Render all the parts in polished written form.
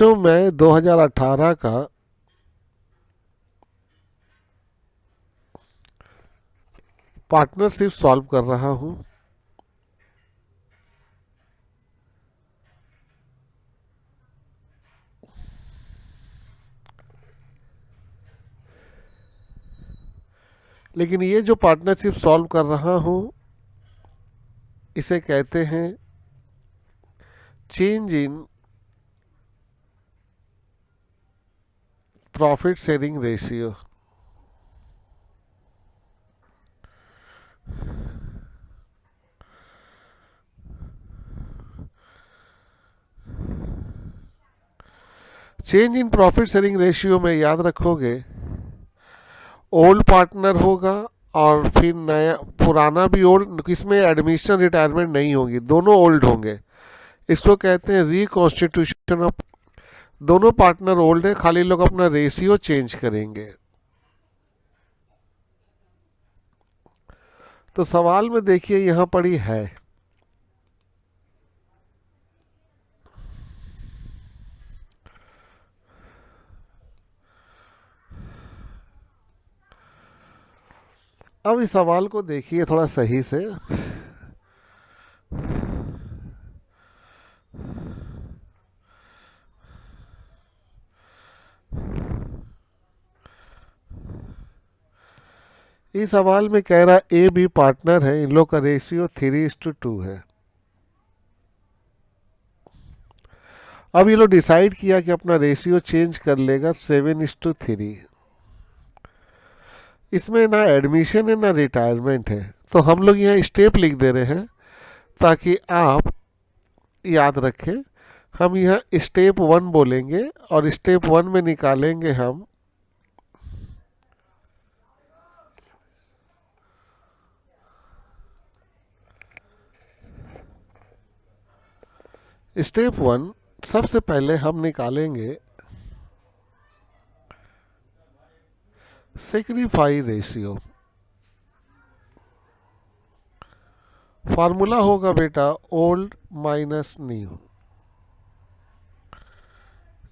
बच्चों मैं 2018 का पार्टनरशिप सॉल्व कर रहा हूं। लेकिन ये जो पार्टनरशिप सॉल्व कर रहा हूं इसे कहते हैं change in profit sharing ratio. Change in profit sharing ratio में याद रखोगे ओल्ड पार्टनर होगा और फिर नया पुराना भी ओल्ड, इसमें एडमिशन रिटायरमेंट नहीं होगी, दोनों ओल्ड होंगे। इसको कहते हैं रिकॉन्स्टिट्यूशन ऑफ। दोनों पार्टनर ओल्ड है, खाली लोग अपना रेशियो चेंज करेंगे। तो सवाल में देखिए यहां पड़ी है अब इस सवाल को देखिए थोड़ा सही से। इस सवाल में कह रहा ए बी पार्टनर है, इन लोग का रेशियो 3:2 है। अब ये लोग डिसाइड किया कि अपना रेशियो चेंज कर लेगा 7:3। इसमें ना एडमिशन है ना रिटायरमेंट है, तो हम लोग यहाँ स्टेप लिख दे रहे हैं ताकि आप याद रखें। हम यहाँ स्टेप 1 बोलेंगे और स्टेप 1 में निकालेंगे हम स्टेप 1। सबसे पहले हम निकालेंगे सेक्रीफाई रेशियो। फार्मूला होगा बेटा ओल्ड माइनस न्यू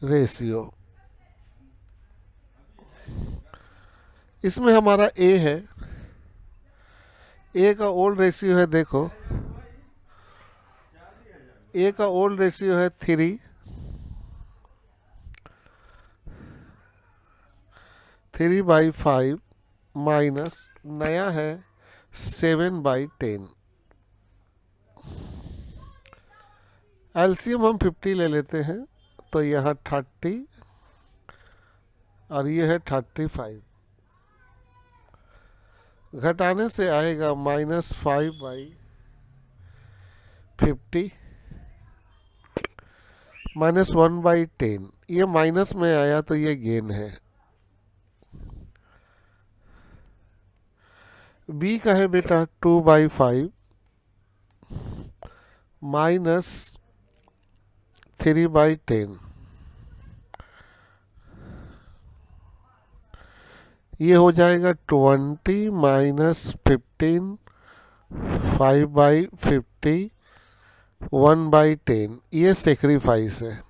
रेशियो। इसमें हमारा ए है, ए का ओल्ड रेशियो है, देखो ए का ओल्ड रेशियो है 3/5 माइनस नया है 7/10। एलसीएम हम 50 ले लेते हैं, तो यहाँ 30 और ये है 35। घटाने से आएगा -5/50 -1/10। ये माइनस में आया तो ये गेन है। बी का है बेटा 2/5 माइनस 3/10। ये हो जाएगा 20 -15 5/50 1/10। ये सेक्रीफाइस है।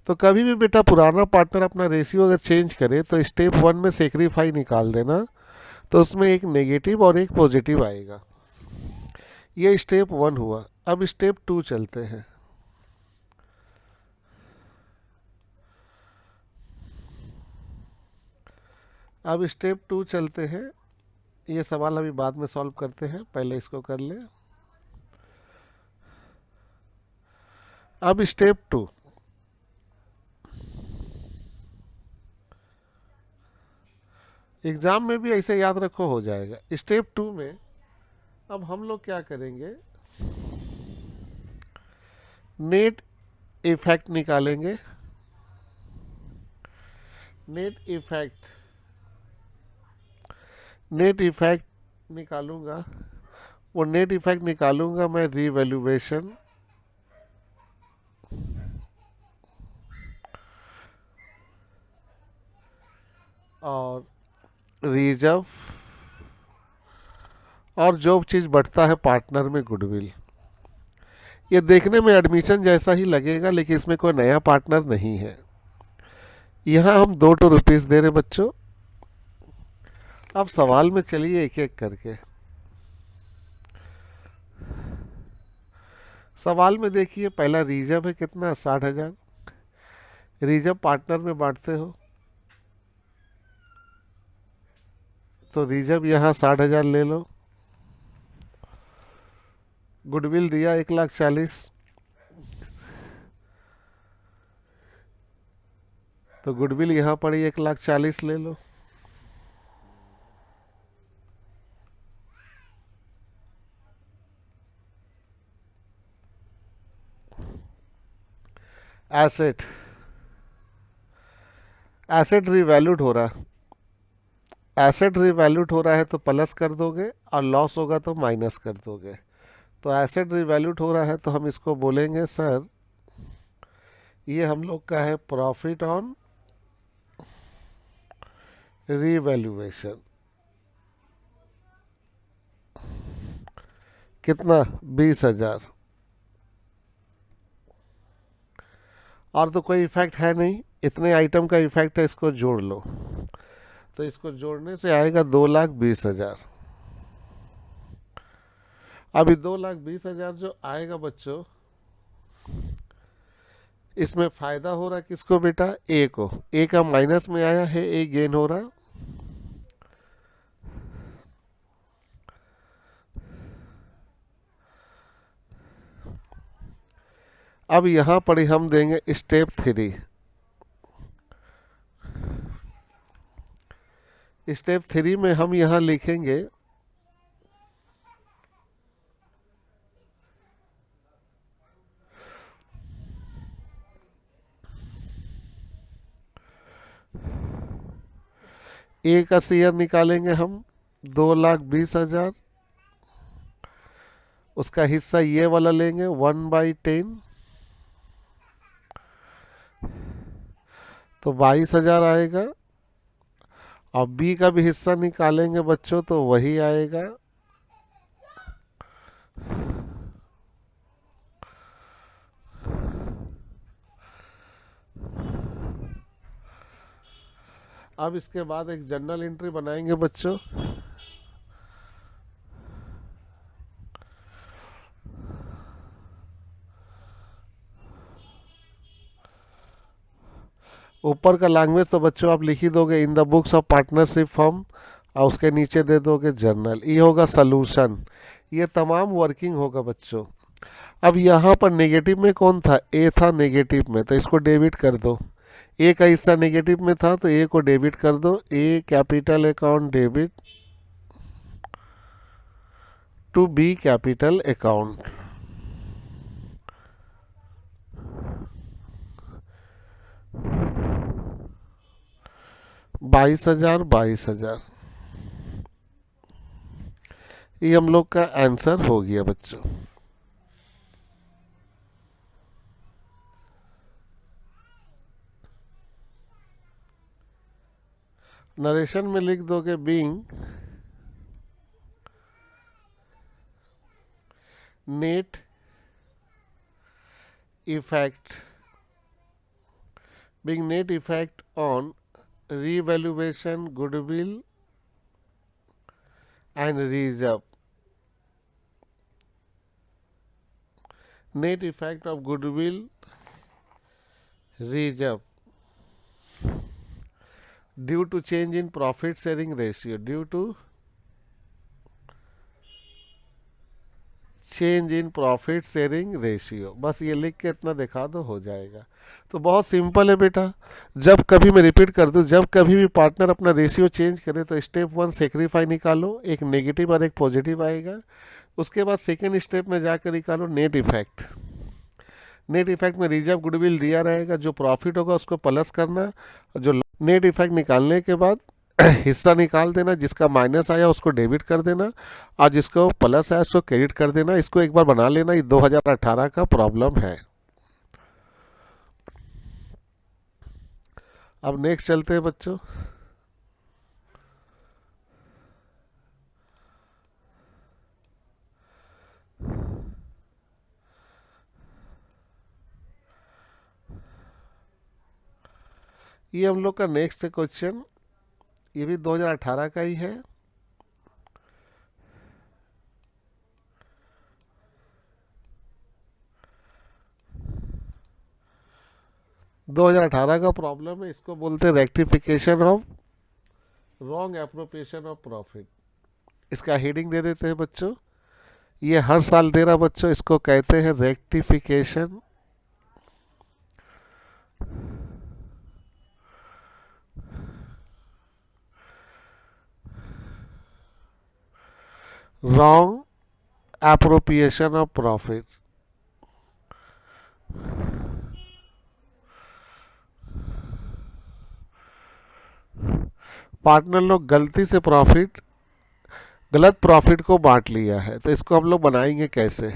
तो कभी भी बेटा पुराना पार्टनर अपना रेशियो अगर चेंज करे तो स्टेप 1 में सेक्रीफाई निकाल देना, तो उसमें एक नेगेटिव और एक पॉजिटिव आएगा। ये स्टेप 1 हुआ। अब स्टेप 2 चलते हैं। अब स्टेप 2 चलते हैं। ये सवाल अभी बाद में सॉल्व करते हैं, पहले इसको कर ले। अब स्टेप 2, एग्जाम में भी ऐसे याद रखो हो जाएगा। स्टेप 2 में अब हम लोग क्या करेंगे, नेट इफेक्ट निकालेंगे। नेट इफेक्ट निकालूंगा, वो नेट इफेक्ट निकालूंगा मैं रीवैल्यूएशन और रिजर्व और जो चीज़ बढ़ता है पार्टनर में गुडविल। ये देखने में एडमिशन जैसा ही लगेगा, लेकिन इसमें कोई नया पार्टनर नहीं है। यहाँ हम 2 रुपीस दे रहे बच्चों। अब सवाल में चलिए एक एक करके। सवाल में देखिए, पहला रिजर्व है कितना, 60,000। रिजर्व पार्टनर में बांटते हो तो रिजर्व यहाँ 60,000 ले लो। गुडविल दिया 1,40,000, तो गुडविल यहाँ पड़ी 1,40,000 ले लो। एसेट, एसेट रिवैल्यूड हो रहा, एसेट रिवैल्यूड हो रहा है तो प्लस कर दोगे, और लॉस होगा तो माइनस कर दोगे। तो एसेट रिवैल्यूड हो रहा है तो हम इसको बोलेंगे सर ये हम लोग का है प्रॉफिट ऑन रिवैल्यूएशन। कितना, 20,000। और तो कोई इफेक्ट है नहीं, इतने आइटम का इफेक्ट है, इसको जोड़ लो। तो इसको जोड़ने से आएगा 2,20,000। अभी 2,20,000 जो आएगा बच्चों, इसमें फायदा हो रहा किसको बेटा, ए को। ए का माइनस में आया है, ए गेन हो रहा। अब यहां पर हम देंगे स्टेप 3। स्टेप 3 में हम यहां लिखेंगे ए का शेयर निकालेंगे हम 2,20,000। उसका हिस्सा ये वाला लेंगे 1/10, तो 22,000 आएगा। और बी का भी हिस्सा निकालेंगे बच्चों तो वही आएगा। अब इसके बाद एक जर्नल एंट्री बनाएंगे बच्चों। ऊपर का लैंग्वेज तो बच्चों आप लिख ही दोगे, इन the books of partnership firm, और उसके नीचे दे दोगे जर्नल। ये होगा सलूशन। ये तमाम वर्किंग होगा बच्चों। अब यहाँ पर नेगेटिव में कौन था, ए था नेगेटिव में, तो इसको डेबिट कर दो। ए का हिस्सा नेगेटिव में था तो ए को डेबिट कर दो। A capital account debit to B capital account. 22,000 22,000, ये हम लोग का आंसर हो गया बच्चों। नरेशन में लिख दोगे being net effect, being net effect on revaluation goodwill and reserve, net effect of goodwill reserve due to change in profit sharing ratio, due to change in profit sharing ratio. बस ये लिख के इतना दिखा दो, हो जाएगा। तो बहुत सिंपल है बेटा। जब कभी मैं रिपीट कर दूं, जब कभी भी पार्टनर अपना रेशियो चेंज करे तो स्टेप 1 सेक्रीफाई निकालो, एक नेगेटिव और एक पॉजिटिव आएगा। उसके बाद सेकेंड स्टेप में जाकर निकालो नेट इफेक्ट। नेट इफेक्ट में रिजर्व गुडविल दिया रहेगा, जो प्रॉफिट होगा उसको प्लस करना, जो नेट इफेक्ट निकालने के बाद हिस्सा निकाल देना, जिसका माइनस आया उसको डेबिट कर देना, और जिसको प्लस आया उसको क्रेडिट कर देना। इसको एक बार बना लेना, ये 2018 का प्रॉब्लम है। अब नेक्स्ट चलते हैं बच्चों। ये हम लोग का नेक्स्ट क्वेश्चन, ये भी 2018 का ही है। दो हजार अठारह का प्रॉब्लम है, इसको बोलते हैं rectification of wrong appropriation of profit. इसका हेडिंग दे देते हैं बच्चों, ये हर साल दे रहा बच्चों, इसको कहते हैं rectification wrong appropriation of profit. Partner लोग गलती से गलत प्रॉफिट को बांट लिया है, तो इसको हम लोग बनाएंगे कैसे।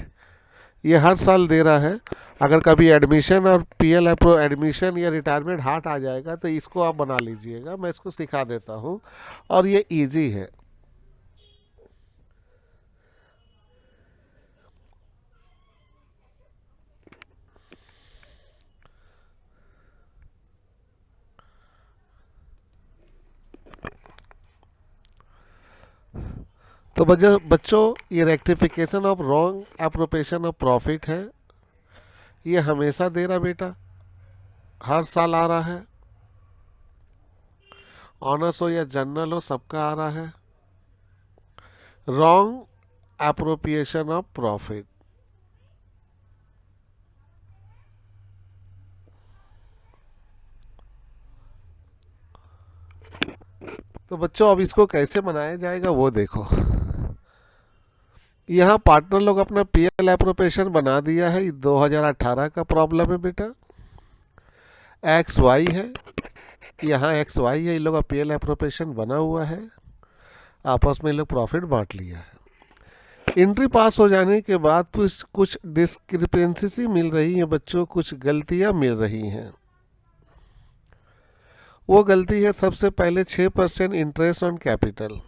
ये हर साल दे रहा है, अगर कभी एडमिशन और पीएल एडमिशन या रिटायरमेंट हार्ट आ जाएगा तो इसको आप बना लीजिएगा, मैं इसको सिखा देता हूँ और ये इजी है। तो बच्चों ये rectification of wrong appropriation of profit है, ये हमेशा दे रहा बेटा, हर साल आ रहा है, ऑनर्स हो या जनरल हो सबका आ रहा है। Wrong appropriation of profit. तो बच्चों अब इसको कैसे बनाया जाएगा वो देखो, यहाँ पार्टनर लोग अपना पीएल एप्रोप्रिएशन बना दिया है, 2018 का प्रॉब्लम है बेटा। एक्स वाई है, यहाँ एक्स वाई है, इन लोग का पीएल एप्रोप्रिएशन बना हुआ है, आपस में इन लोग प्रॉफिट बांट लिया है। एंट्री पास हो जाने के बाद तो कुछ डिस्क्रिपेंसी मिल रही है बच्चों, कुछ गलतियां मिल रही हैं। वो गलती है सबसे पहले 6% interest on capital,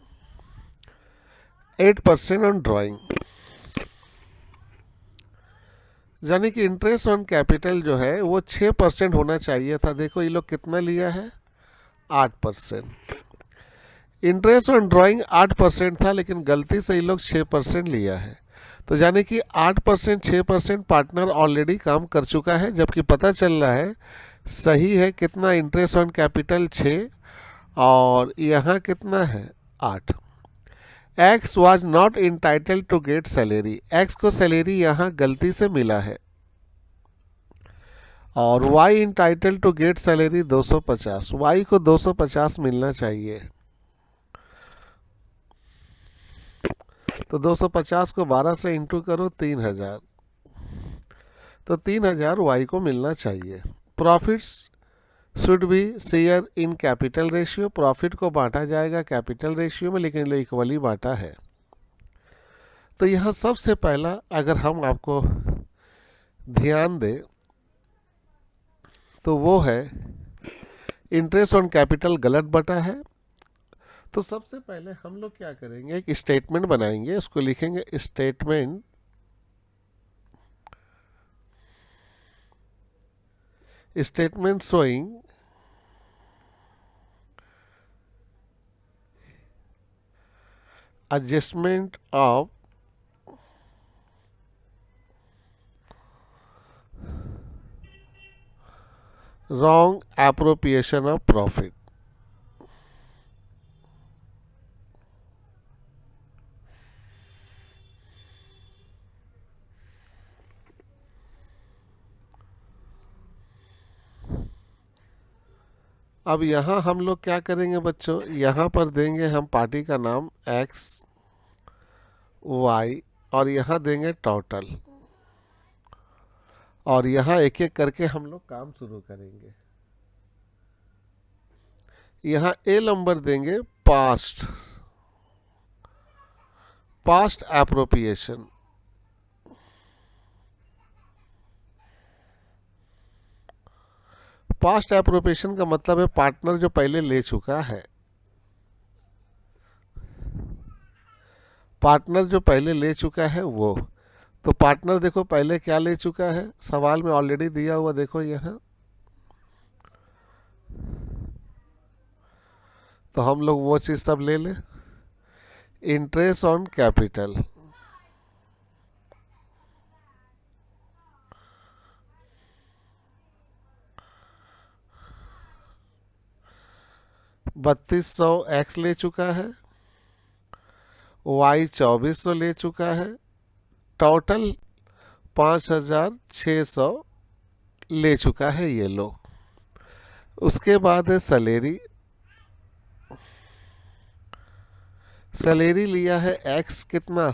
8% on drawing. यानी कि इंटरेस्ट ऑन कैपिटल जो है वो 6% होना चाहिए था, देखो ये लोग कितना लिया है 8%। इंटरेस्ट ऑन ड्राइंग 8% था, लेकिन गलती से ये लोग 6% लिया है, तो यानी कि 8% 6% पार्टनर ऑलरेडी काम कर चुका है, जबकि पता चल रहा है सही है कितना, इंटरेस्ट ऑन कैपिटल 6 और यहाँ कितना है 8। X was not entitle to get salary, x को सैलरी यहाँ गलती से मिला है, और y entitle to get salary 250, y को 250 मिलना चाहिए। तो 250 को 12 से इंटू करो 3000, तो 3000 वाई को मिलना चाहिए। Profits should be share in capital ratio, profit को बांटा जाएगा कैपिटल रेशियो में, लेकिन इक्वली बांटा है। तो यहाँ सबसे पहला अगर हम आपको ध्यान दें तो वो है इंटरेस्ट ऑन कैपिटल गलत बटा है। तो सबसे पहले हम लोग क्या करेंगे, एक स्टेटमेंट बनाएंगे, उसको लिखेंगे statement showing adjustment of wrong appropriation of profit। अब यहाँ हम लोग क्या करेंगे बच्चों, यहाँ पर देंगे हम पार्टी का नाम एक्स वाई, और यहाँ देंगे टोटल, और यहाँ एक एक करके हम लोग काम शुरू करेंगे। यहाँ ए नंबर देंगे पास्ट एप्रोप्रिएशन, पास्ट एप्रोप्रिएशन का मतलब है पार्टनर जो पहले ले चुका है, पार्टनर जो पहले ले चुका है वो। तो पार्टनर देखो पहले क्या ले चुका है, सवाल में ऑलरेडी दिया हुआ देखो यहाँ तो हम लोग वो चीज़ सब ले लें। इंटरेस्ट ऑन कैपिटल, $3200 ले चुका है, Y 2400 ले चुका है, टोटल 5600 ले चुका है ये लो। उसके बाद है सैलरी। सैलरी लिया है X कितना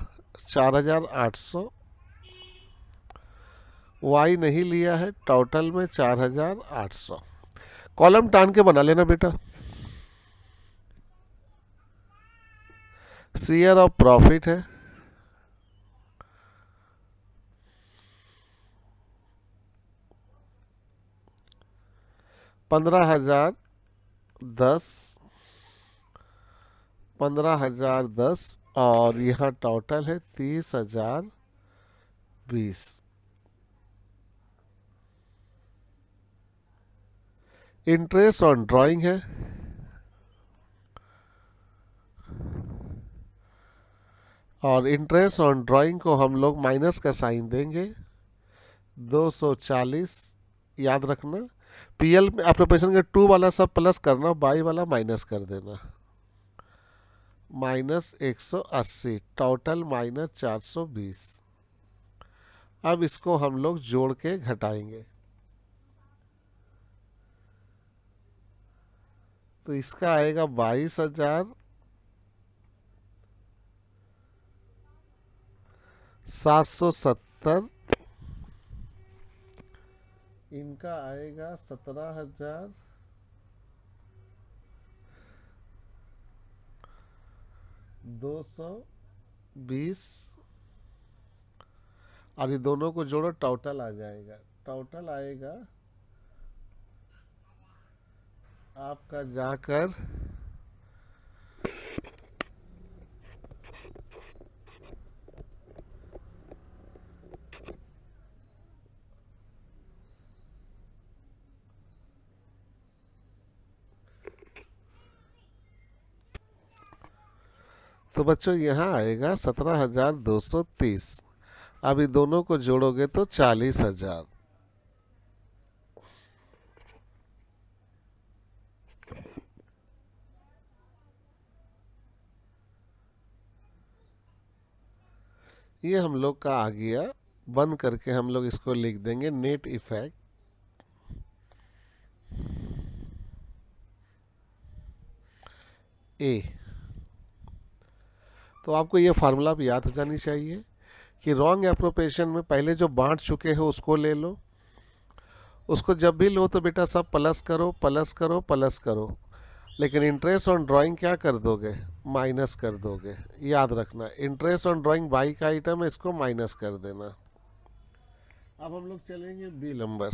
4800, Y नहीं लिया है, टोटल में 4800। कॉलम टान के बना लेना बेटा। शेयर ऑफ प्रॉफिट है, $15,010 और यहाँ टोटल है 30,020। इंटरेस्ट ऑन ड्राइंग है, और इंटरेस्ट ऑन ड्राइंग को हम लोग माइनस का साइन देंगे 240। याद रखना पीएल में एप्रोप्रिएशन के 2 वाला सब प्लस करना, बाई वाला माइनस कर देना, -180, टोटल -420। अब इसको हम लोग जोड़ के घटाएंगे, तो इसका आएगा 22,770। इनका आएगा 17,220, और ये दोनों को जोड़ो टोटल आ जाएगा। टोटल आएगा आपका जाकर तो बच्चों यहाँ आएगा 17,230। अब ये दोनों को जोड़ोगे तो 40,000। ये हम लोग का आ गया। बंद करके हम लोग इसको लिख देंगे नेट इफेक्ट। ए, तो आपको ये फार्मूला भी याद हो जानी चाहिए कि रॉन्ग एप्रोप्रिएशन में पहले जो बांट चुके हो उसको ले लो, उसको जब भी लो तो बेटा सब प्लस करो प्लस करो प्लस करो, लेकिन इंटरेस्ट ऑन ड्राइंग क्या कर दोगे, माइनस कर दोगे। याद रखना इंटरेस्ट ऑन ड्राइंग बाई का आइटम है, इसको माइनस कर देना। अब हम लोग चलेंगे बी नंबर।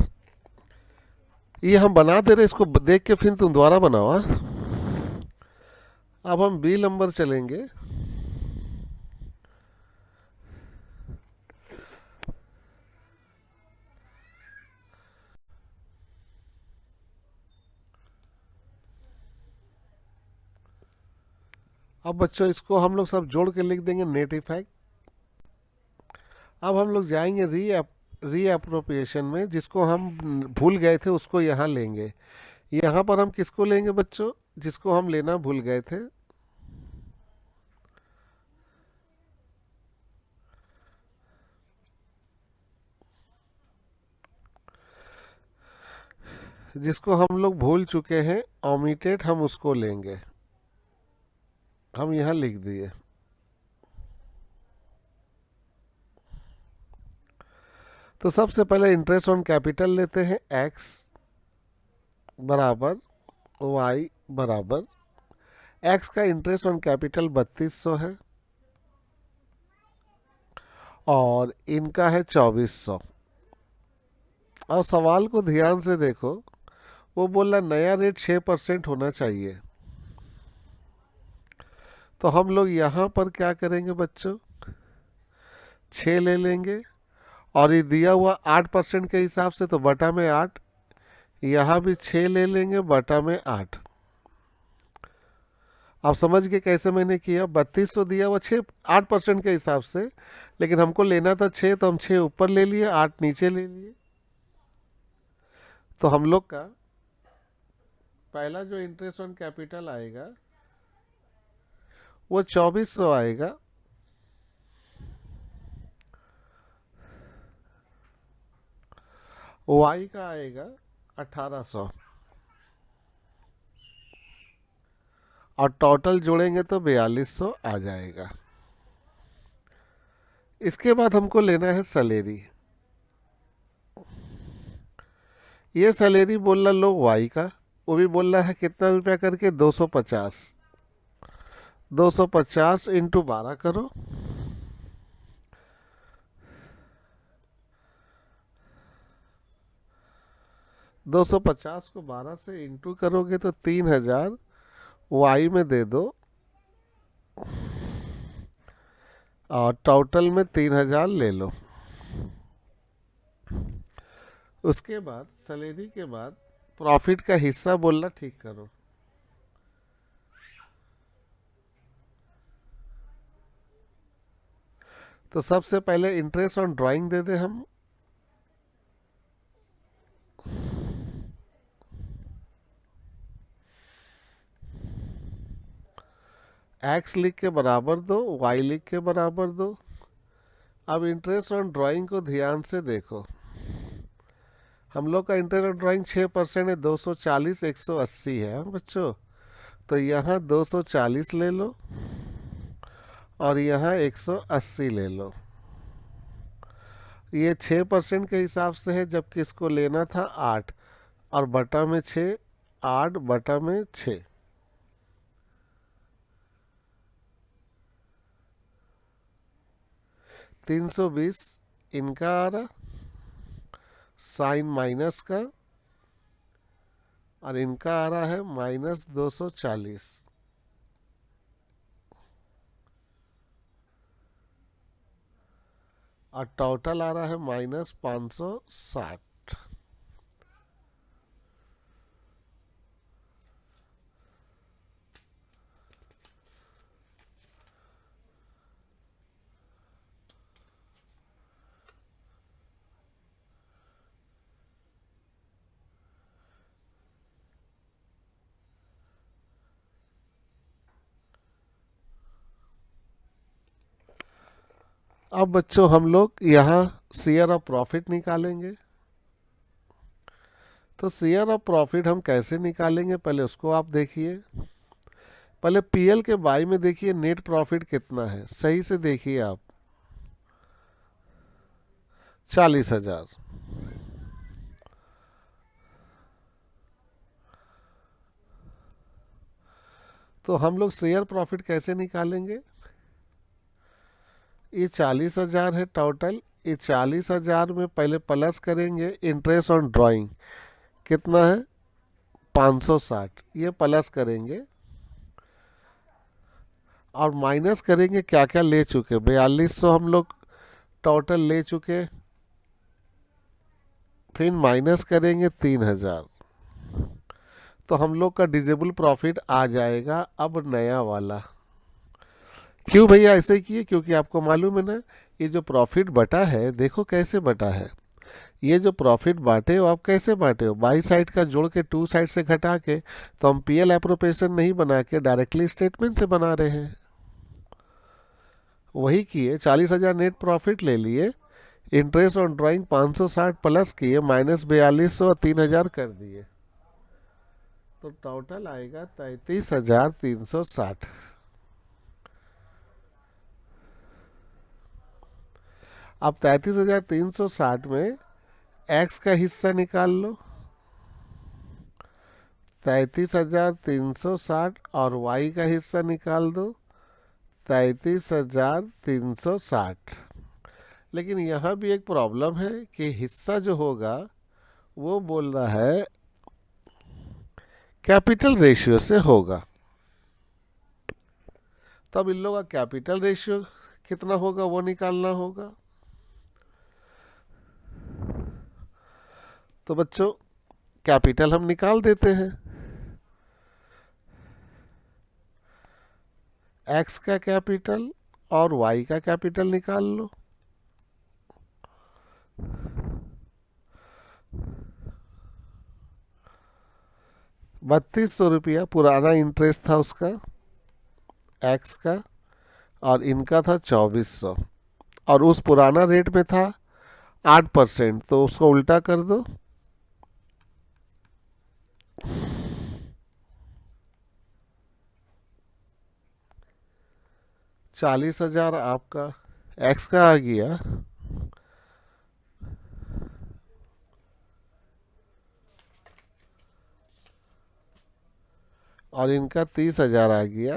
ये हम बना दे रहे, इसको देख के फिर तुम दोबारा बनाओ। अब हम बी नंबर चलेंगे। अब बच्चों इसको हम लोग सब जोड़ के लिख देंगे नेट इफेक्ट। अब हम लोग जाएंगे री एप्रोप्रिएशन में, जिसको हम भूल गए थे उसको यहाँ लेंगे। यहाँ पर हम किसको लेंगे बच्चों, जिसको हम लेना भूल गए थे, जिसको हम लोग भूल चुके हैं ओमिटेड, हम उसको लेंगे। हम यहाँ लिख दिए। तो सबसे पहले इंटरेस्ट ऑन कैपिटल लेते हैं। x बराबर y बराबर, x का इंटरेस्ट ऑन कैपिटल 3200 है और इनका है 2400। और सवाल को ध्यान से देखो, वो बोला नया रेट 6% होना चाहिए। तो हम लोग यहाँ पर क्या करेंगे बच्चों, 6 ले लेंगे, और ये दिया हुआ 8% के हिसाब से तो बटा में 8, यहाँ भी 6 ले लेंगे बटा में 8। आप समझ गए कैसे मैंने किया? 3200 दिया वो 8% के हिसाब से, लेकिन हमको लेना था 6, तो हम 6 ऊपर ले लिए, 8 नीचे ले लिए। तो हम लोग का पहला जो इंटरेस्ट ऑन कैपिटल आएगा वो 2400 आएगा। वाई का आएगा 1800, और टोटल जोड़ेंगे तो 4200 आ जाएगा। इसके बाद हमको लेना है सैलरी। ये सैलरी बोल रहा लो वाई का, वो भी बोल रहा है कितना रुपया करके, 250। 250 इंटू 12 करो, 250 को 12 से इंटू करोगे तो 3000 वाई में दे दो, और टोटल में 3000 ले लो। उसके बाद सैलरी के बाद प्रॉफिट का हिस्सा बोलना ठीक करो। तो सबसे पहले इंटरेस्ट ऑन ड्राइंग दे दे हम। एक्स लिख के बराबर दो, वाई लिख के बराबर दो। अब इंटरेस्ट ऑन ड्राइंग को ध्यान से देखो। हम लोग का इंटरेस्ट ऑन ड्राइंग 6% है, 240 180 है बच्चों। तो यहाँ 240 ले लो, और यहाँ 180 ले लो। ये 6% के हिसाब से है, जबकि इसको लेना था 8, और बटा में 6, 8 बटा में 6। $320 इनका आ रहा, साइन माइनस का, और इनका आ रहा है -240। और टोटल आ रहा है -560। अब बच्चों हम लोग यहाँ शेयर ऑफ प्रॉफिट निकालेंगे। तो शेयर ऑफ प्रॉफिट हम कैसे निकालेंगे, पहले उसको आप देखिए। पहले पीएल के बाई में देखिए नेट प्रॉफिट कितना है, सही से देखिए आप। 40,000। तो हम लोग शेयर प्रॉफिट कैसे निकालेंगे? ये 40,000 है टोटल। ये 40,000 में पहले प्लस करेंगे इंटरेस्ट ऑन ड्राइंग, कितना है 560, ये प्लस करेंगे। और माइनस करेंगे क्या क्या ले चुके, 4200 हम लोग टोटल ले चुके। फिर माइनस करेंगे 3000, तो हम लोग का डिजेबल प्रॉफिट आ जाएगा अब नया वाला। क्यों भैया ऐसे किए? क्योंकि आपको मालूम है ना, ये जो प्रॉफिट बटा है, देखो कैसे बटा है। ये जो प्रॉफिट बांटे हो आप, कैसे बांटे हो? बाई साइड का जोड़ के टू साइड से घटा के। तो हम पीएल एप्रोप्रिएशन नहीं बना के डायरेक्टली स्टेटमेंट से बना रहे हैं। वही किए, 40,000 नेट प्रॉफिट ले लिए, इंटरेस्ट ऑन ड्राइंग 560 प्लस किए, -4200 और 3000 कर दिए। तो टोटल आएगा 33,360। अब 33,360 में एक्स का हिस्सा निकाल लो, 33,360, और वाई का हिस्सा निकाल दो, 33,360। लेकिन यहाँ भी एक प्रॉब्लम है कि हिस्सा जो होगा वो बोल रहा है कैपिटल रेशियो से होगा। तब इन लोगों का कैपिटल रेशियो कितना होगा वो निकालना होगा। तो बच्चों कैपिटल हम निकाल देते हैं। एक्स का कैपिटल और वाई का कैपिटल निकाल लो। ₹3200 पुराना इंटरेस्ट था उसका, एक्स का, और इनका था 2400, और उस पुराना रेट में था 8%, तो उसको उल्टा कर दो। 40,000 आपका एक्स का आ गया, और इनका 30,000 आ गया।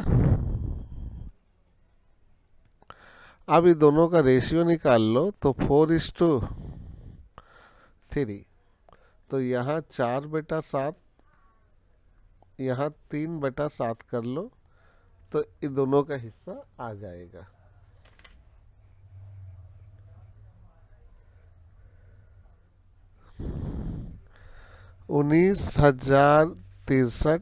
अब इन दोनों का रेशियो निकाल लो, तो 4:3। तो यहाँ 4/7, यहाँ 3/7 कर लो, तो इन दोनों का हिस्सा आ जाएगा। $19,063,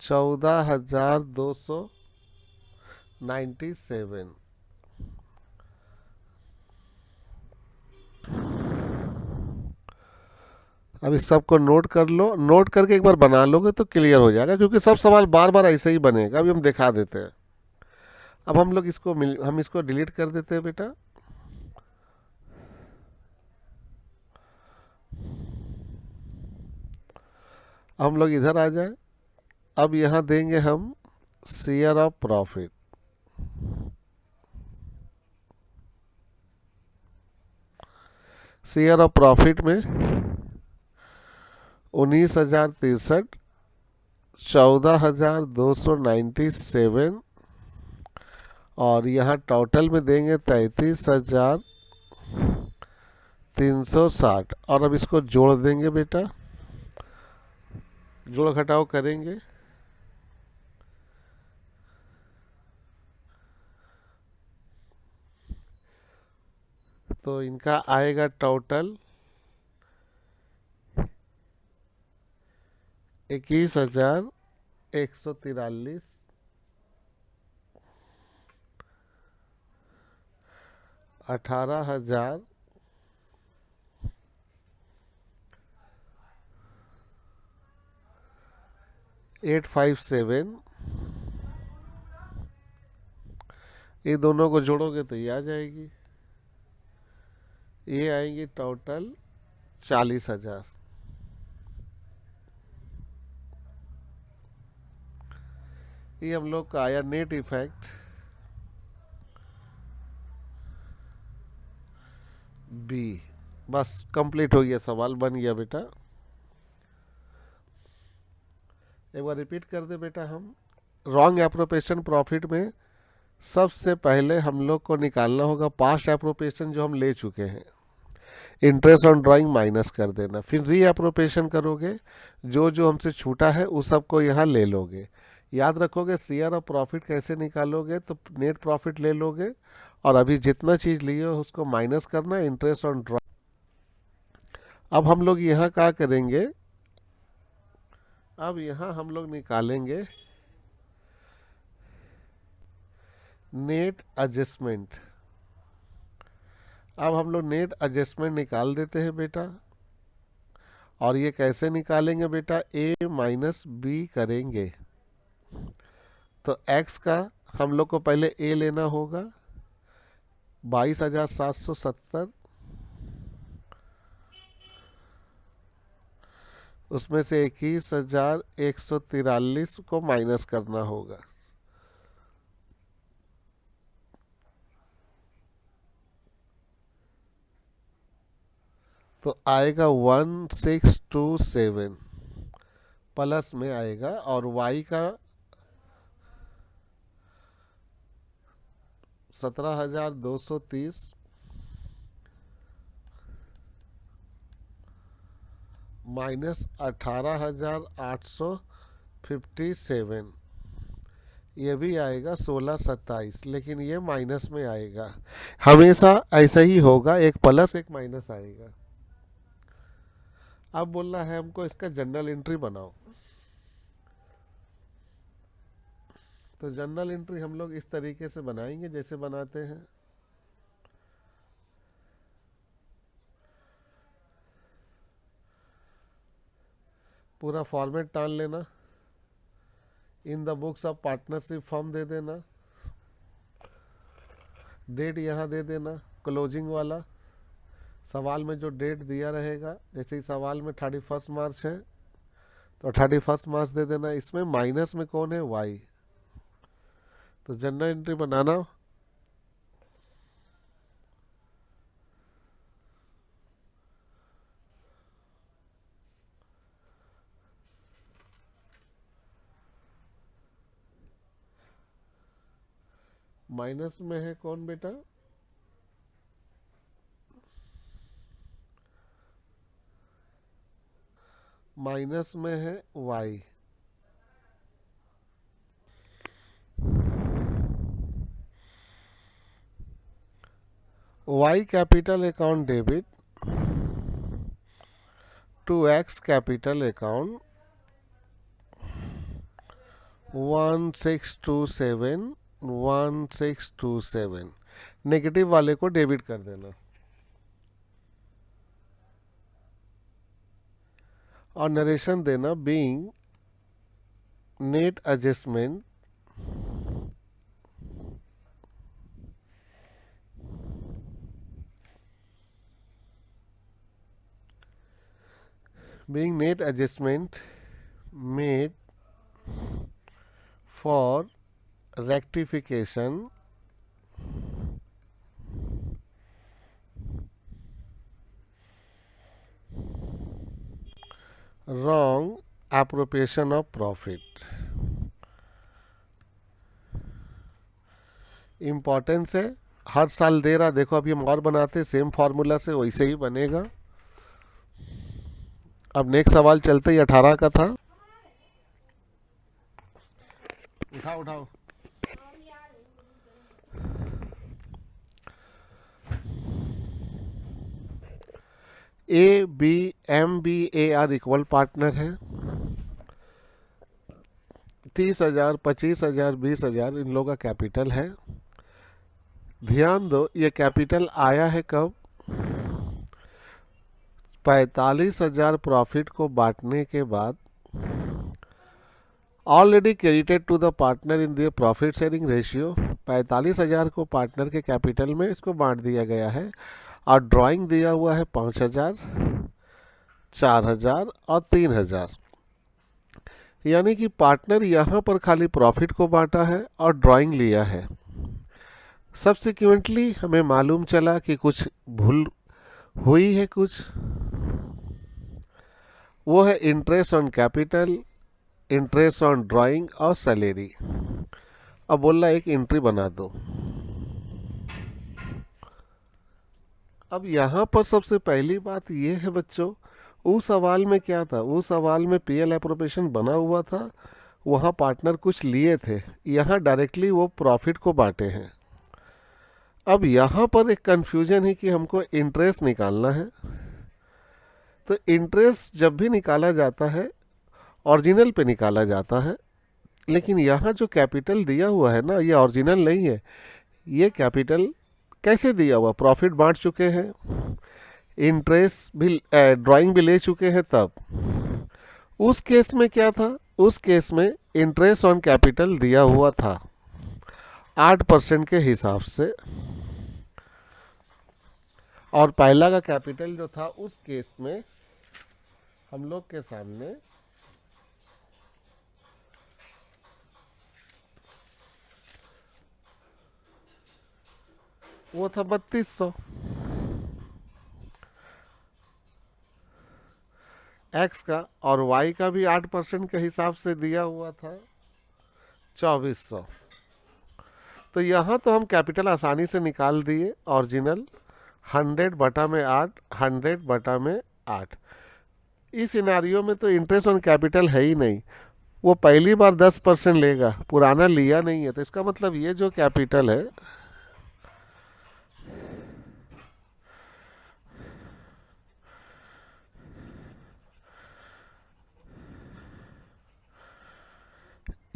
14,297। अब इस सब को नोट कर लो, नोट करके एक बार बना लोगे तो क्लियर हो जाएगा, क्योंकि सब सवाल बार बार ऐसे ही बनेगा। अभी हम दिखा देते हैं। अब हम लोग हम इसको डिलीट कर देते हैं बेटा। हम लोग इधर आ जाए। अब यहाँ देंगे हम share of profit. Share of profit में 19,063, 14,297, और यहाँ टोटल में देंगे 33,360। और अब इसको जोड़ देंगे बेटा, जोड़ घटाव करेंगे। तो इनका आएगा टोटल 21,143, 18,857, 857। ये दोनों को जोड़ोगे तो ये आ जाएगी। ये आएंगे टोटल 40,000। ये हम लोग का आया नेट इफेक्ट बी। बस कंप्लीट हो गया, सवाल बन गया बेटा। एक बार रिपीट कर दे बेटा। हम रॉन्ग एप्रोप्रिएशन प्रॉफिट में सबसे पहले हम लोग को निकालना होगा पास्ट एप्रोप्रिएशन जो हम ले चुके हैं, इंटरेस्ट ऑन ड्राइंग माइनस कर देना। फिर री एप्रोप्रिएशन करोगे, जो जो हमसे छूटा है उस सबको यहाँ ले लोगे। याद रखोगे शेयर ऑफ प्रॉफिट कैसे निकालोगे, तो नेट प्रॉफिट ले लोगे और अभी जितना चीज़ लिए हो उसको माइनस करना, इंटरेस्ट ऑन ड्राइंग। अब हम लोग यहाँ क्या करेंगे, अब यहाँ हम लोग निकालेंगे नेट एडजस्टमेंट। अब हम लोग नेट एडजस्टमेंट निकाल देते हैं बेटा। और ये कैसे निकालेंगे बेटा, ए माइनस बी करेंगे। तो एक्स का हम लोग को पहले ए लेना होगा 22,770, उसमें से 21,143 को माइनस करना होगा। तो आएगा 1627 प्लस में आएगा, और y का 17,230 माइनस 18,857, ये भी आएगा 1627, लेकिन ये माइनस में आएगा। हमेशा ऐसा ही होगा, एक प्लस एक माइनस आएगा। अब बोलना है हमको इसका जनरल एंट्री बनाओ। तो जर्नल एंट्री हम लोग इस तरीके से बनाएंगे जैसे बनाते हैं। पूरा फॉर्मेट टाल लेना, in the books of partnership form दे देना, डेट यहाँ दे देना क्लोजिंग वाला, सवाल में जो डेट दिया रहेगा, जैसे ही सवाल में 31 मार्च है तो 31 मार्च दे देना। इसमें माइनस में कौन है, वाई। तो जनरल एंट्री बनाना, माइनस में है कौन बेटा, माइनस में है y. Y capital account debit to x capital account 1627 negative वाले को डेबिट कर देना और नरेशन देना being net adjustment made for rectification wrong appropriation of profit। Importance है, हर साल दे रहा। देखो अभी हम और बनाते सेम फार्मूला से, वैसे ही बनेगा। अब नेक्स्ट सवाल चलते ही 18 का था। उठाओ उठाओ। A B M B A are equal partner है। 30,000, 25,000, 20,000 इन लोगों का कैपिटल है। ध्यान दो, ये कैपिटल आया है कब, 45,000 प्रॉफिट को बांटने के बाद, already credited to the partner in the profit sharing ratio. 45,000 को पार्टनर के कैपिटल में इसको बांट दिया गया है और ड्राइंग दिया हुआ है 5,000, 4,000 और 3,000। यानी कि पार्टनर यहाँ पर खाली प्रॉफिट को बांटा है और ड्राइंग लिया है। सब्सिक्वेंटली हमें मालूम चला कि कुछ भूल हुई है, कुछ वो है interest on capital, interest on drawing और सैलरी। अब बोल रहा है एक एंट्री बना दो। अब यहाँ पर सबसे पहली बात ये है बच्चों, उस सवाल में क्या था, उस सवाल में पीएल एप्रोप्रिएशन बना हुआ था, वहाँ पार्टनर कुछ लिए थे, यहाँ डायरेक्टली वो प्रॉफिट को बांटे हैं। अब यहाँ पर एक कंफ्यूजन है कि हमको इंटरेस्ट निकालना है। तो इंटरेस्ट जब भी निकाला जाता है ओरिजिनल पे निकाला जाता है, लेकिन यहाँ जो कैपिटल दिया हुआ है ना, ये ओरिजिनल नहीं है। ये कैपिटल कैसे दिया हुआ, प्रॉफिट बांट चुके हैं, इंटरेस्ट भी ड्राइंग भी ले चुके हैं। तब उस केस में क्या था, उस केस में इंटरेस्ट ऑन कैपिटल दिया हुआ था 8% के हिसाब से, और पहला का कैपिटल जो था उस केस में हम लोग के सामने वो था 3200। एक्स का और वाई का भी 8% के हिसाब से दिया हुआ था 2400। तो यहाँ तो हम कैपिटल आसानी से निकाल दिए, ओरिजिनल 100/8, 100/8। इस सिनारियो में तो इंटरेस्ट ऑन कैपिटल है ही नहीं, वो पहली बार 10% लेगा, पुराना लिया नहीं है। तो इसका मतलब ये जो कैपिटल है,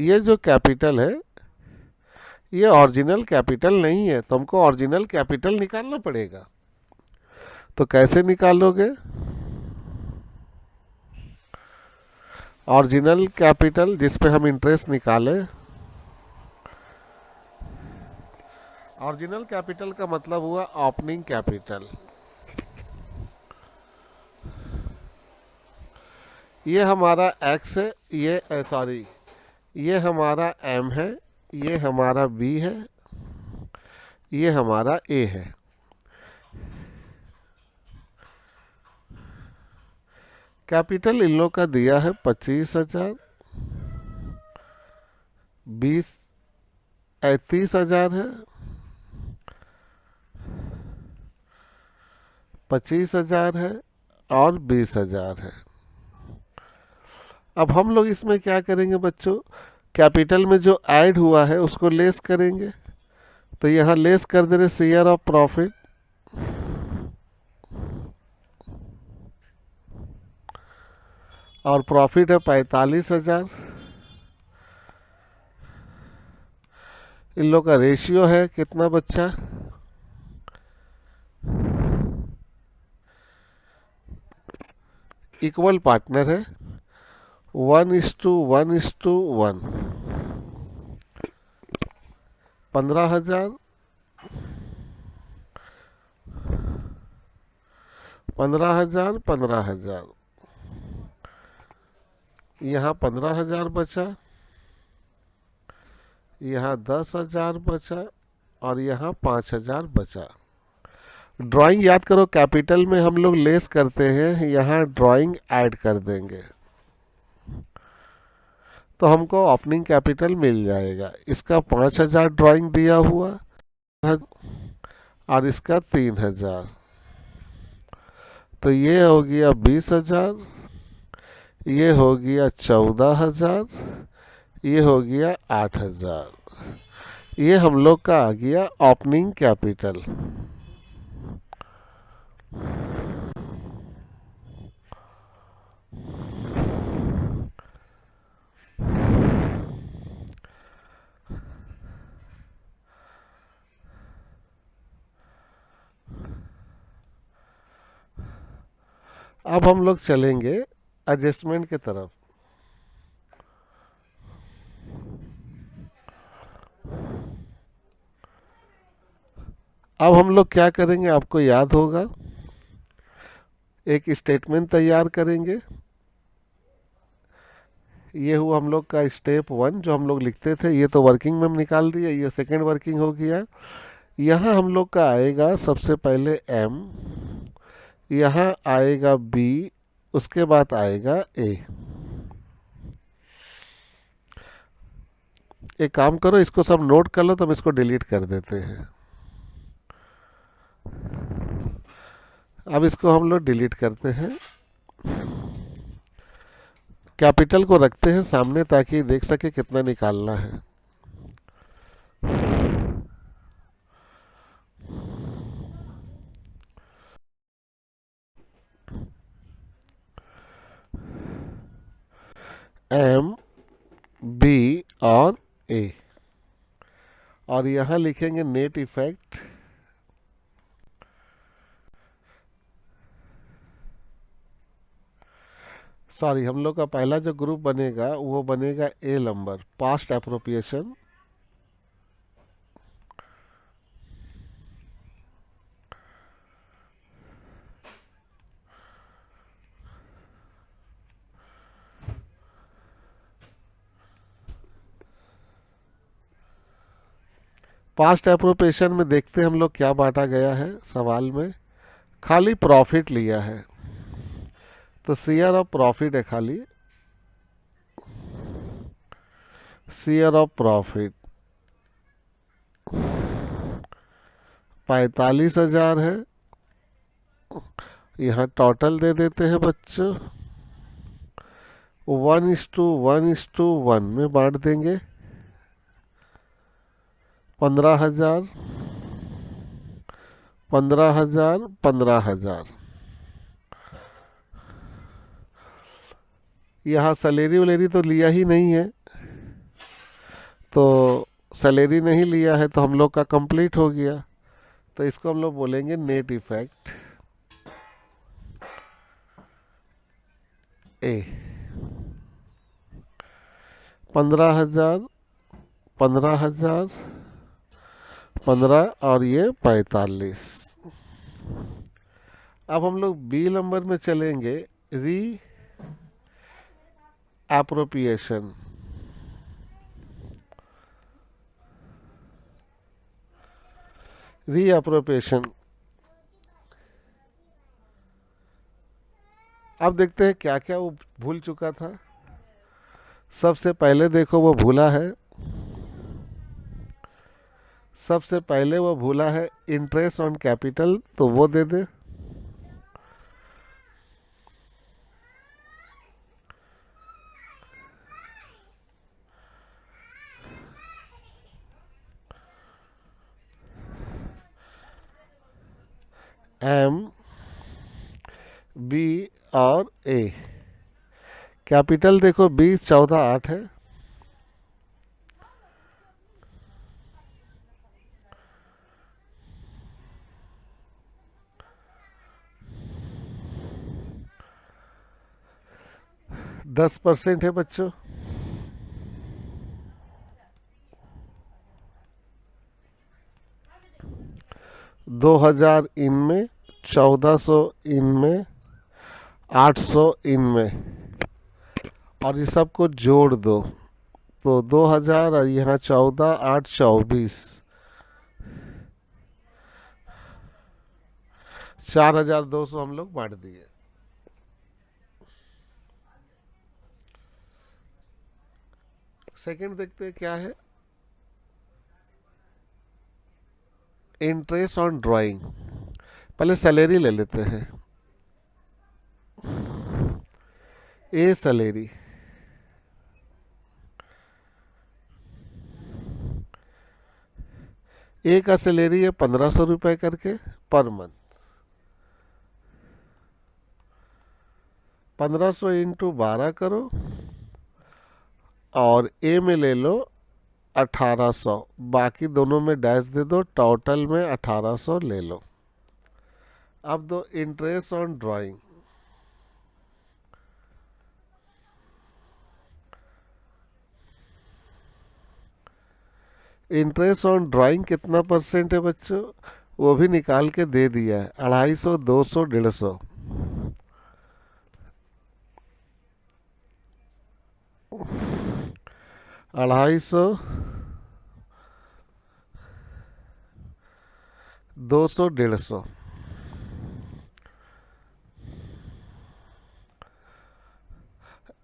ये जो कैपिटल है ये ओरिजिनल कैपिटल नहीं है, तुमको ओरिजिनल कैपिटल निकालना पड़ेगा। तो कैसे निकालोगे? ओरिजिनल कैपिटल जिस पे हम इंटरेस्ट निकाले, ओरिजिनल कैपिटल का मतलब हुआ ओपनिंग कैपिटल। ये हमारा एक्स है, ये सॉरी, ये हमारा एम है, ये हमारा बी है, ये हमारा ए है। कैपिटल इन लोग का दिया है 25,000, 30,000 है, 25,000 है और 20,000 है। अब हम लोग इसमें क्या करेंगे बच्चों, कैपिटल में जो ऐड हुआ है उसको लेस करेंगे। तो यहाँ लेस कर दे रहे शेयर ऑफ प्रॉफिट, और प्रॉफिट है 45,000। इन लोग का रेशियो है कितना बच्चा, इक्वल पार्टनर है, 1:1:1। 15,000, 15,000, 15,000, यहाँ 15,000 बचा, यहाँ 10,000 बचा और यहाँ 5,000 बचा। ड्राइंग याद करो, कैपिटल में हम लोग लेस करते हैं, यहाँ ड्राइंग ऐड कर देंगे तो हमको ओपनिंग कैपिटल मिल जाएगा। इसका 5,000 ड्राइंग दिया हुआ और इसका 3,000, तो ये हो गया 20,000, ये हो गया 14,000, ये हो गया 8,000। ये हम लोग का आ गया ओपनिंग कैपिटल। अब हम लोग चलेंगे एडजस्टमेंट की तरफ। अब हम लोग क्या करेंगे, आपको याद होगा, एक स्टेटमेंट तैयार करेंगे। ये हुआ हम लोग का स्टेप 1 जो हम लोग लिखते थे, ये तो वर्किंग में हम निकाल दिया, ये सेकेंड वर्किंग हो गया। यहाँ हम लोग का आएगा सबसे पहले एम, यहाँ आएगा बी, उसके बाद आएगा ए। एक काम करो, इसको सब नोट कर लो तो हम इसको डिलीट कर देते हैं। अब इसको हम लोग डिलीट करते हैं, कैपिटल को रखते हैं सामने ताकि देख सके कितना निकालना है। एम, बी और ए, और यहां लिखेंगे नेट इफेक्ट। सॉरी, हम लोग का पहला जो ग्रुप बनेगा वो बनेगा A number, past appropriation. Past appropriation में देखते हैं हम लोग क्या बांटा गया है सवाल में, खाली प्रॉफिट लिया है तो शेयर ऑफ प्रॉफिट है, खाली शेयर ऑफ प्रॉफिट 45,000 है। यहाँ टोटल दे देते हैं बच्चों, 1:1:1 में बांट देंगे। 15,000, 15,000, 15,000। यहाँ सैलरी वलेरी तो लिया ही नहीं है, तो सैलरी नहीं लिया है तो हम लोग का कंप्लीट हो गया। तो इसको हम लोग बोलेंगे नेट इफेक्ट ए। 15,000, 15,000, 15 और ये 45। अब हम लोग बी नंबर में चलेंगे, री एप्रोप्रिएशन। री एप्रोप्रिएशन, अब देखते हैं क्या क्या वो भूल चुका था। सबसे पहले देखो वो भूला है, सबसे पहले वो भूला है इंटरेस्ट ऑन कैपिटल, तो वो दे दे। एम, बी और ए। कैपिटल देखो 20, 14, 8 है। दस परसेंट है बच्चों। 2,000 इनमें, 1,400 इनमें, 800 इनमें, और ये सबको जोड़ दो तो 2,000 और यहाँ 14, 8, 24, 4,200 हम लोग बांट दिए। सेकंड देखते हैं क्या है, इंटरेस्ट ऑन ड्राइंग। पहले सैलरी ले लेते हैं, ए सैलरी, ए का सैलरी है 1,500 रुपए करके पर मंथ। 1,500 इंटू 12 करो और ए में ले लो 1,800, बाकी दोनों में डैश दे दो, टोटल में 1,800 ले लो। अब दो interest on drawing, interest on drawing कितना परसेंट है बच्चों, वो भी निकाल के दे दिया है, 250, 200, 150। अढ़ाई सौ, 200, 150।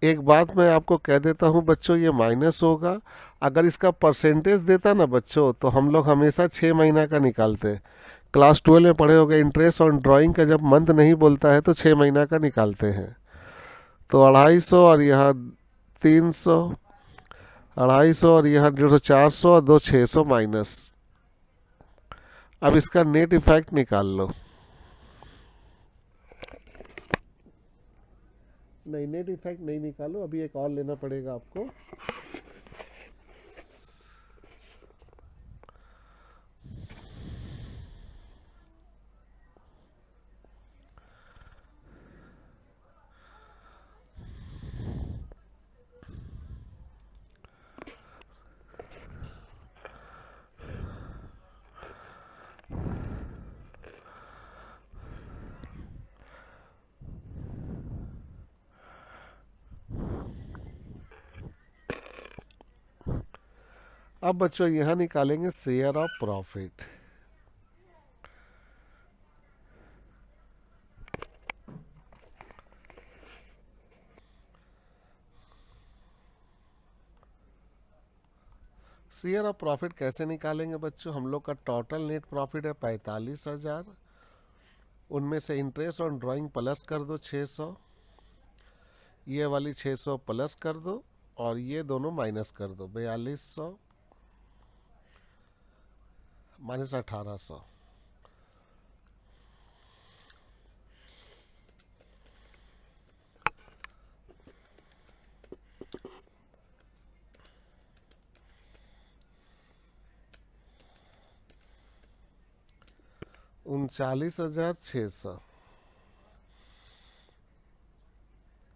एक बात मैं आपको कह देता हूं बच्चों, ये माइनस होगा। अगर इसका परसेंटेज देता ना बच्चों, तो हम लोग हमेशा 6 महीना का निकालते। क्लास 12 में पढ़े होंगे, इंटरेस्ट ऑन ड्राइंग का जब मंथ नहीं बोलता है तो 6 महीना का निकालते हैं। तो 250 और यहाँ 300, 250 और यहाँ 150, 400 और 600 माइनस। अब इसका नेट इफेक्ट निकाल लो। नहीं, नेट इफेक्ट नहीं निकालो, अभी एक और लेना पड़ेगा आपको। अब बच्चों यहाँ निकालेंगे share of profit. Share of profit कैसे निकालेंगे बच्चों, हम लोग का टोटल नेट प्रॉफिट है 45,000, उनमें से इंटरेस्ट ऑन ड्राइंग प्लस कर दो 600, ये वाली 600 प्लस कर दो और ये दोनों माइनस कर दो, 4,200 माइनस 1,800। 39,600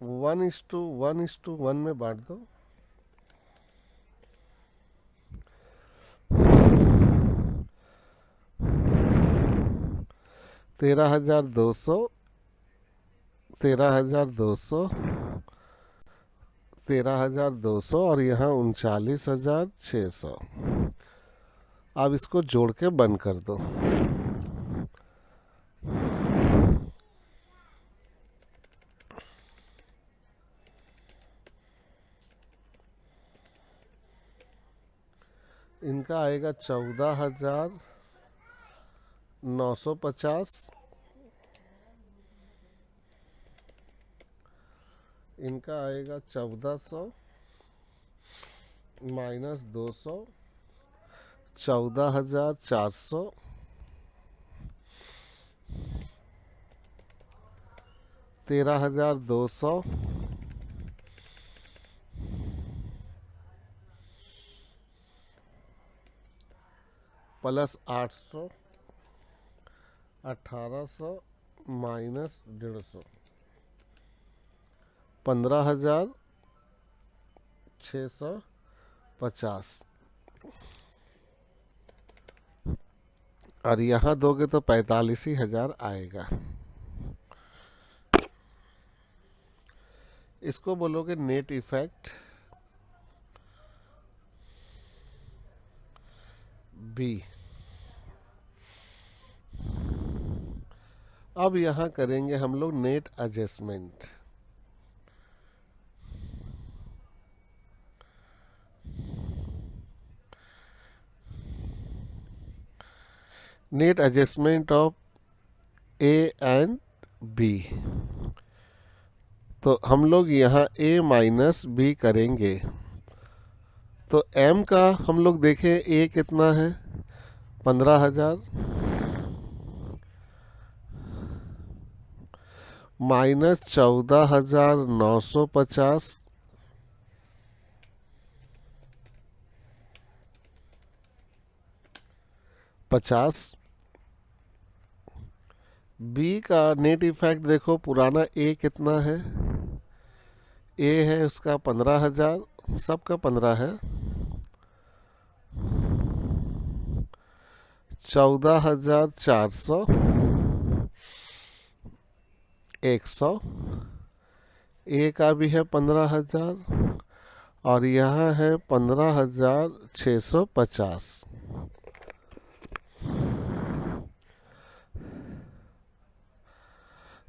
1:1:1 में बांट दो। 13,200, 13,200, 13,200 और यहाँ 39,600। अब इसको जोड़ के बंद कर दो। इनका आएगा 14,950, इनका आएगा 1,400 माइनस 200, 14,400, 13,200, प्लस 800, 1,800 माइनस 150, 15,650। और यहाँ दोगे तो 45,000 आएगा। इसको बोलोगे नेट इफेक्ट बी। अब यहाँ करेंगे हम लोग net adjustment. Net adjustment of A and B. तो हम लोग यहाँ ए माइनस बी करेंगे। तो एम का हम लोग देखें ए कितना है, 15,000 माइनस 14,950, बी का नेट इफेक्ट देखो, पुराना ए कितना है, ए है उसका 15,000, सबका 15 है, 14,400, 100, ए का भी है 15,000 और यहाँ है 15,650।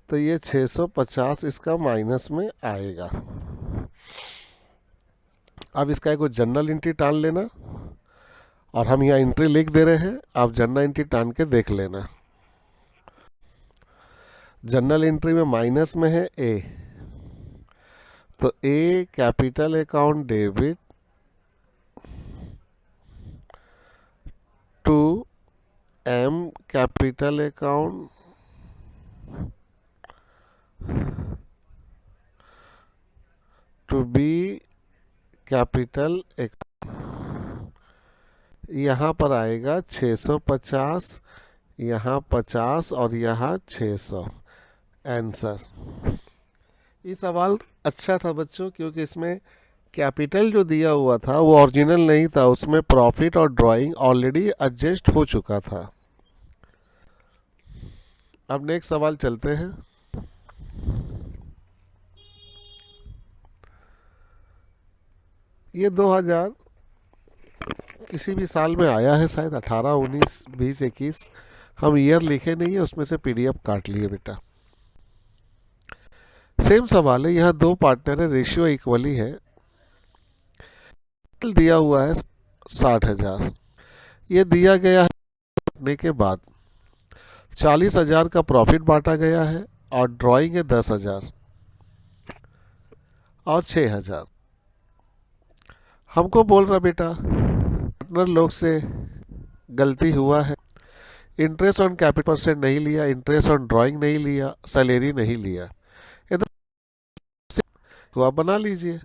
तो ये 650 इसका माइनस में आएगा। अब इसका एक जनरल एंट्री टान लेना और हम यहाँ एंट्री लिख दे रहे हैं, आप जनरल एंट्री टान के देख लेना। जनरल एंट्री में माइनस में है ए, तो A capital account debit to M capital account to B capital account. यहाँ पर आएगा 650, यहाँ 50 और यहाँ 600 आंसर। ये सवाल अच्छा था बच्चों, क्योंकि इसमें कैपिटल जो दिया हुआ था वो ओरिजिनल नहीं था, उसमें प्रॉफिट और ड्राइंग ऑलरेडी एडजस्ट हो चुका था। अब नेक्स्ट सवाल चलते हैं। ये 2000 किसी भी साल में आया है, शायद 18, 19, 20, 21, हम ईयर लिखे नहीं है, उसमें से पीडीएफ काट लिए बेटा। सेम सवाल है, यहाँ दो पार्टनर है, रेशियो इक्वली है, दिया हुआ है 60,000, ये दिया गया है के बाद 40,000 का प्रॉफिट बांटा गया है और ड्राइंग है 10,000 और 6,000। हमको बोल रहा बेटा पार्टनर लोग से गलती हुआ है, इंटरेस्ट ऑन कैपिटल परसेंट नहीं लिया, इंटरेस्ट ऑन ड्राइंग नहीं लिया, सैलरी नहीं लिया, तो आप बना लीजिए।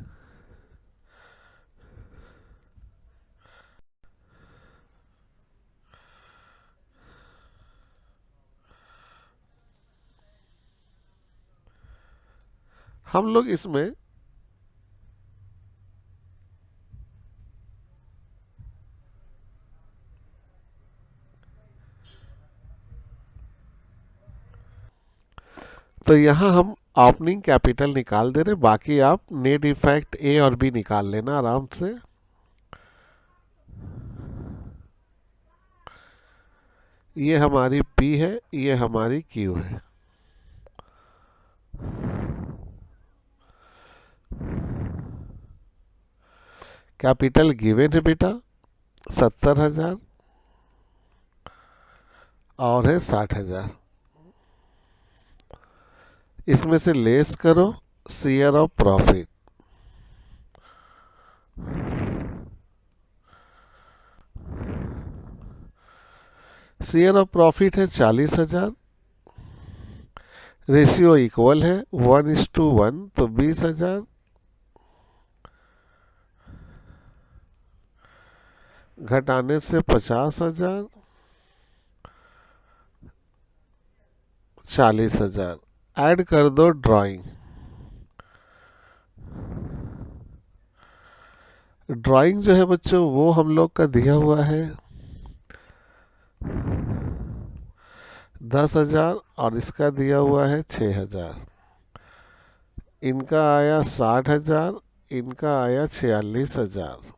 हम लोग इसमें तो यहाँ हम ओपनिंग कैपिटल निकाल दे रहे, बाकी आप नेट इफेक्ट ए और बी निकाल लेना आराम से। ये हमारी पी है, ये हमारी क्यू है। कैपिटल गिवन है बेटा 70,000 और है 60,000। इसमें से लेस करो share of profit. Share of profit है 40,000। रेशियो इक्वल है 1:1, तो 20,000 घटाने से 50,000, 40,000 ऐड कर दो ड्राइंग। ड्राइंग जो है बच्चों वो हम लोग का दिया हुआ है 10,000 और इसका दिया हुआ है 6,000। इनका आया 60,000, इनका आया 46,000।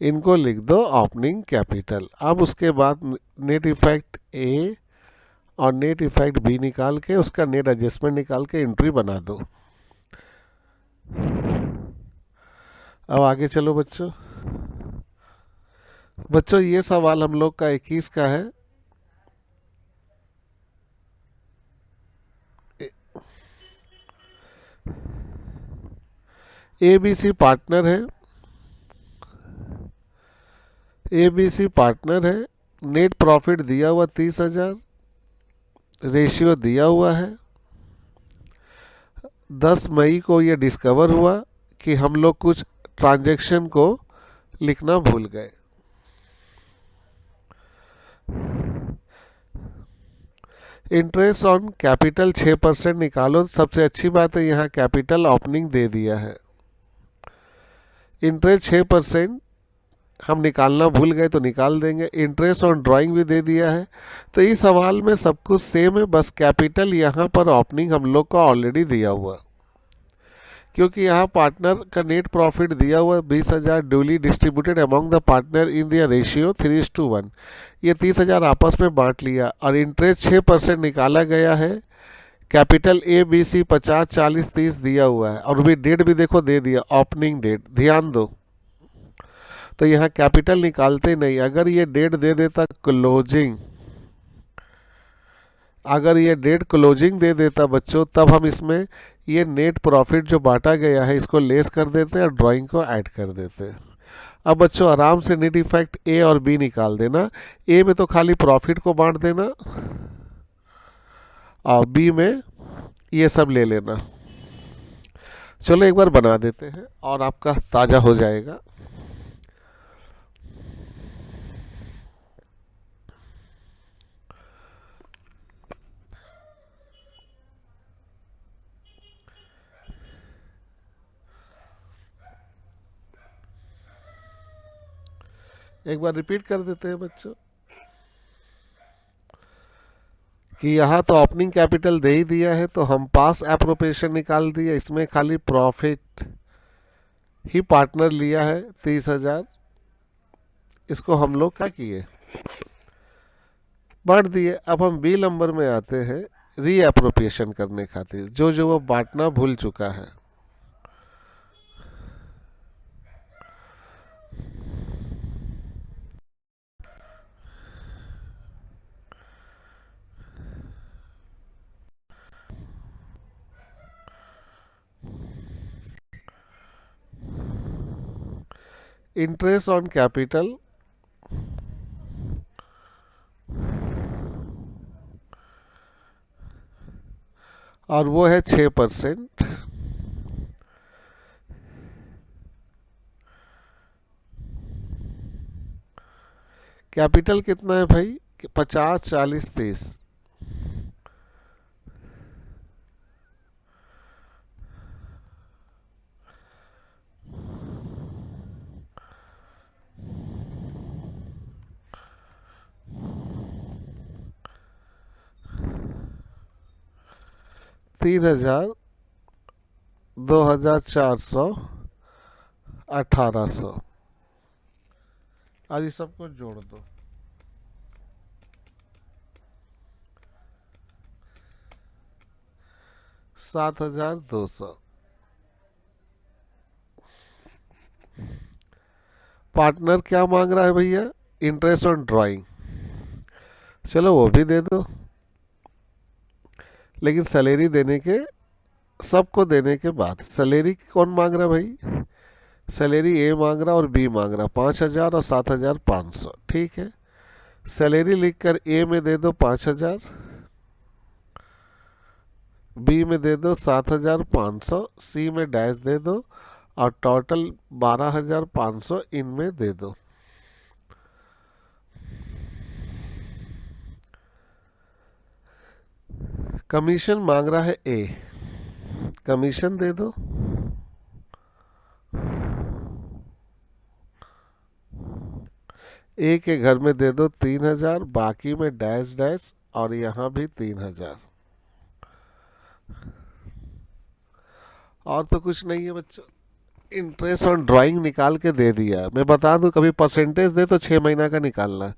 इनको लिख दो ओपनिंग कैपिटल। अब उसके बाद नेट इफेक्ट ए और नेट इफेक्ट बी निकाल के उसका नेट एडजस्टमेंट निकाल के एंट्री बना दो। अब आगे चलो बच्चों। बच्चों ये सवाल हम लोग का 21 का है। एबीसी पार्टनर है, एबीसी पार्टनर है। नेट प्रॉफिट दिया हुआ 30,000, रेशियो दिया हुआ है। 10 मई को ये डिस्कवर हुआ कि हम लोग कुछ ट्रांजैक्शन को लिखना भूल गए। इंटरेस्ट ऑन कैपिटल 6% निकालो। सबसे अच्छी बात है यहाँ कैपिटल ओपनिंग दे दिया है। इंटरेस्ट 6% हम निकालना भूल गए तो निकाल देंगे। इंटरेस्ट ऑन ड्राइंग भी दे दिया है। तो इस सवाल में सब कुछ सेम है, बस कैपिटल यहाँ पर ओपनिंग हम लोग का ऑलरेडी दिया हुआ, क्योंकि यहाँ पार्टनर का नेट प्रॉफिट दिया हुआ 20,000 duly distributed among the partner in their ratio 3:1। ये 30,000 आपस में बांट लिया और इंटरेस्ट 6% निकाला गया है। कैपिटल ए बी सी 50, 40, 30 दिया हुआ है और भी डेट भी देखो दे दिया, ओपनिंग डेट ध्यान दो। तो यहाँ कैपिटल निकालते नहीं, अगर ये डेट दे देता क्लोजिंग, अगर ये डेट क्लोजिंग दे देता बच्चों, तब हम इसमें ये नेट प्रॉफिट जो बांटा गया है इसको लेस कर देते और ड्राइंग को ऐड कर देते। अब बच्चों आराम से नेट इफेक्ट ए और बी निकाल देना। ए में तो खाली प्रॉफिट को बांट देना और बी में ये सब ले लेना। चलो एक बार बना देते हैं और आपका ताज़ा हो जाएगा। एक बार रिपीट कर देते हैं बच्चों कि यहाँ तो ओपनिंग कैपिटल दे ही दिया है, तो हम पास एप्रोप्रिएशन निकाल दिया। इसमें खाली प्रॉफिट ही पार्टनर लिया है 30,000। इसको हम लोग क्या किए, बांट दिए। अब हम बी नंबर में आते हैं री एप्रोप्रिएशन करने खातिर, जो जो वो बांटना भूल चुका है। इंटरेस्ट ऑन कैपिटल और वो है 6%। कैपिटल कितना है भाई, 50, 40, 30। 3,000, 2,400, 1,800। आज ये सब कुछ जोड़ दो। 7,200। पार्टनर क्या मांग रहा है भैया? Interest on drawing. चलो वो भी दे दो, लेकिन सैलरी देने के, सबको देने के बाद सैलरी कौन मांग रहा है भाई? सैलरी ए मांग रहा और बी मांग रहा, 5,000 और 7,500। ठीक है, सैलरी लिखकर ए में दे दो 5,000, बी में दे दो 7,500, सी में डैश दे दो, और टोटल 12,500 इनमें दे दो। कमीशन मांग रहा है ए, कमीशन दे दो। ए के घर में दे दो 3,000, बाकी में डैश डैश, और यहां भी 3,000। और तो कुछ नहीं है बच्चों। इंटरेस्ट ऑन ड्राइंग निकाल के दे दिया। मैं बता दूं, कभी परसेंटेज दे तो 6 महीना का निकालना।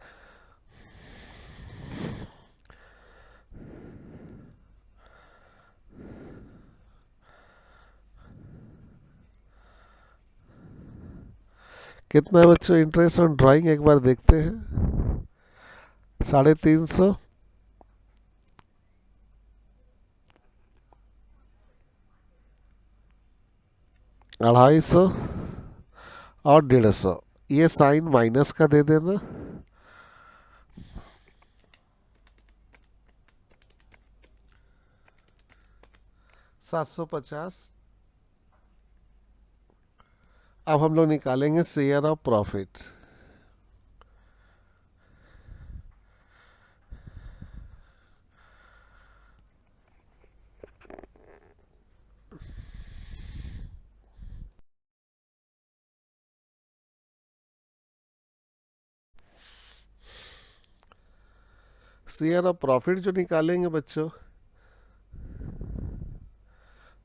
कितना है बच्चों इंटरेस्ट ऑन ड्राइंग? एक बार देखते हैं। 350, 250 और 150। ये साइन माइनस का दे देना। 750। अब हम लोग निकालेंगे share of profit. Share of profit जो निकालेंगे बच्चों,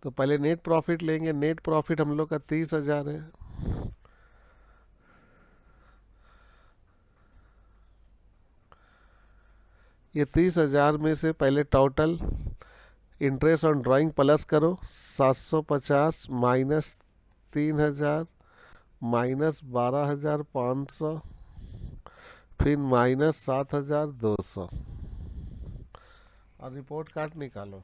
तो पहले नेट प्रॉफिट लेंगे। नेट प्रॉफिट हम लोग का 30,000 है। ये 30,000 में से पहले total interest on drawing plus करो। 750 माइनस 3,000 माइनस 12,500, फिर माइनस 7,200, और रिपोर्ट कार्ड निकालो।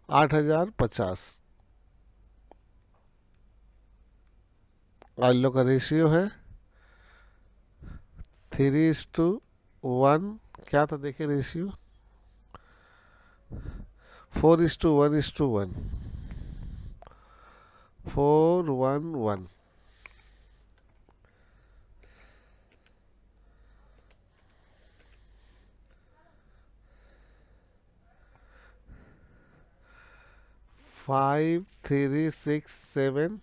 आठ 8,050। आज लोग का रेशियो है 3:1। क्या था देखिए रेशियो? 4:1:1, 4:1:1। फाइव 367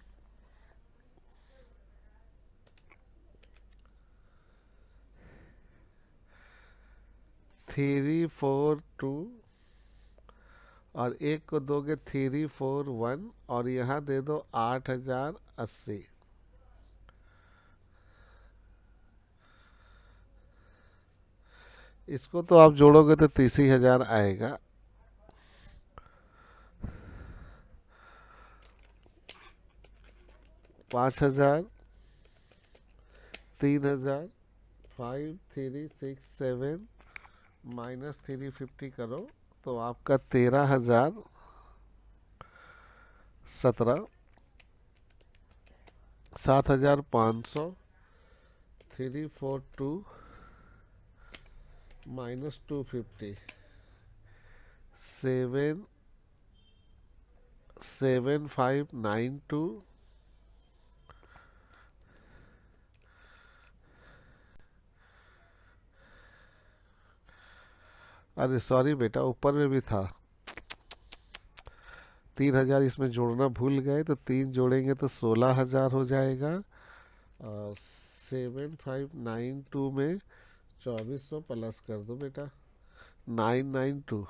342, और एक को दोगे 341, और यहाँ दे दो 8,080। इसको तो आप जोड़ोगे तो 30,000 आएगा। $5,000, 3,000, 5,367 माइनस 350 करो तो आपका 13,017, 7,500, 342 माइनस 250, 7,7592। अरे सॉरी बेटा, ऊपर में भी था। 3,000 इसमें जोड़ना भूल गए, तो 3 जोड़ेंगे तो 16,000 हो जाएगा। और 7592 में 2400 प्लस कर दो बेटा, 992।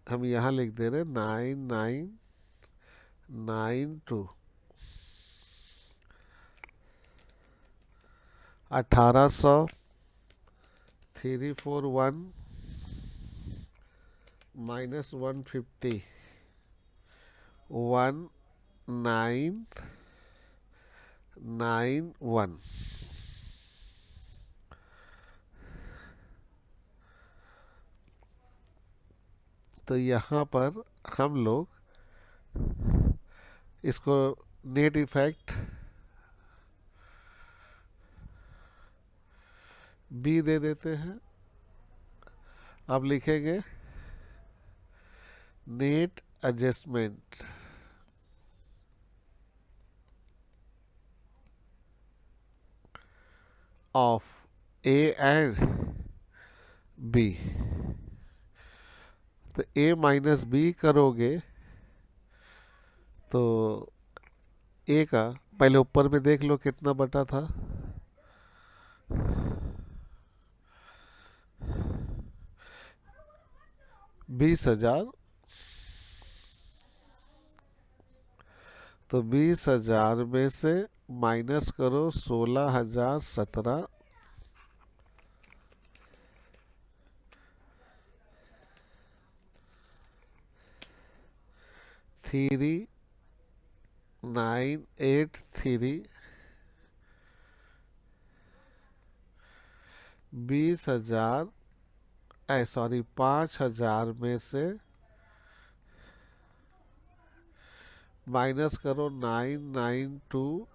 हम यहाँ लिख दे रहे 9992। 1800 341 माइनस 150 1991। तो यहाँ पर हम लोग इसको नेट इफेक्ट बी दे देते हैं। अब लिखेंगे net adjustment of A and B. तो ए माइनस बी करोगे तो ए का पहले ऊपर में देख लो कितना बटा था, 20,000। तो 20,000 में से माइनस करो 16,017। 3983। 20,000 सॉरी 5,000 में से माइनस करो 992।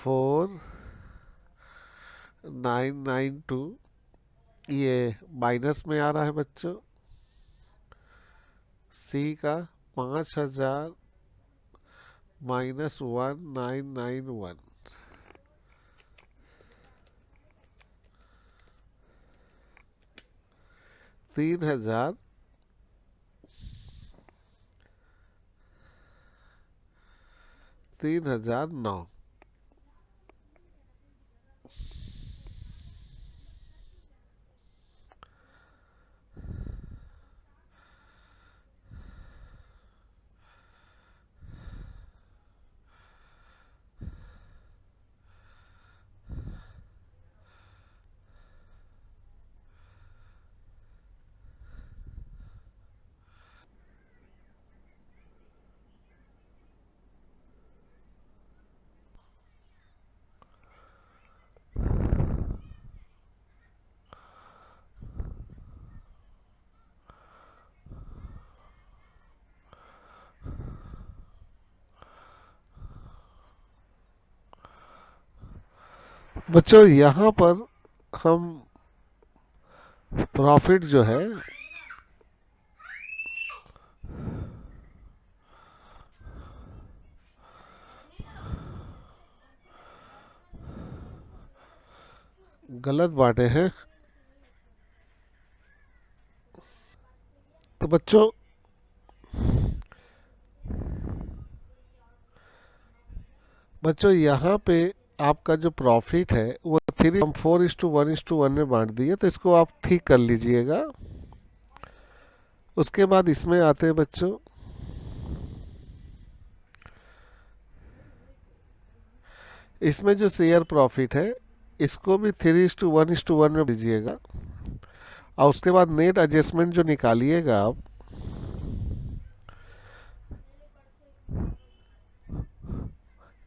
4992। ये माइनस में आ रहा है बच्चों। सी का 5,000 माइनस 1991। 3,000 3,009। बच्चों यहाँ पर हम प्रॉफिट जो है गलत बांटे हैं। तो बच्चों यहाँ पे आपका जो प्रॉफिट है वो 3 हम 4:1:1 में बांट दिए, तो इसको आप ठीक कर लीजिएगा। उसके बाद इसमें आते हैं बच्चों, इसमें जो शेयर प्रॉफिट है इसको भी 3:1:1 में दीजिएगा। और उसके बाद नेट एडजस्टमेंट जो निकालिएगा आप,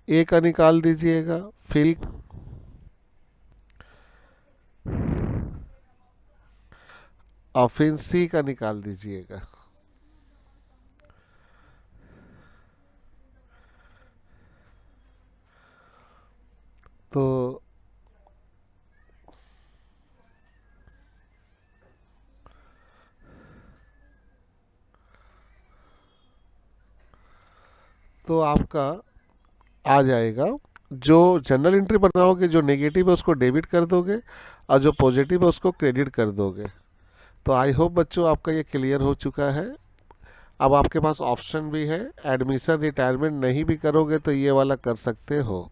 ए का निकाल दीजिएगा, फिर और फिर सी का निकाल दीजिएगा। तो आपका आ जाएगा जो जनरल एंट्री बनाओगे, जो नेगेटिव है उसको डेबिट कर दोगे और जो पॉजिटिव है उसको क्रेडिट कर दोगे। तो आई होप बच्चों आपका ये क्लियर हो चुका है। अब आपके पास ऑप्शन भी है, एडमिशन रिटायरमेंट नहीं भी करोगे तो ये वाला कर सकते हो।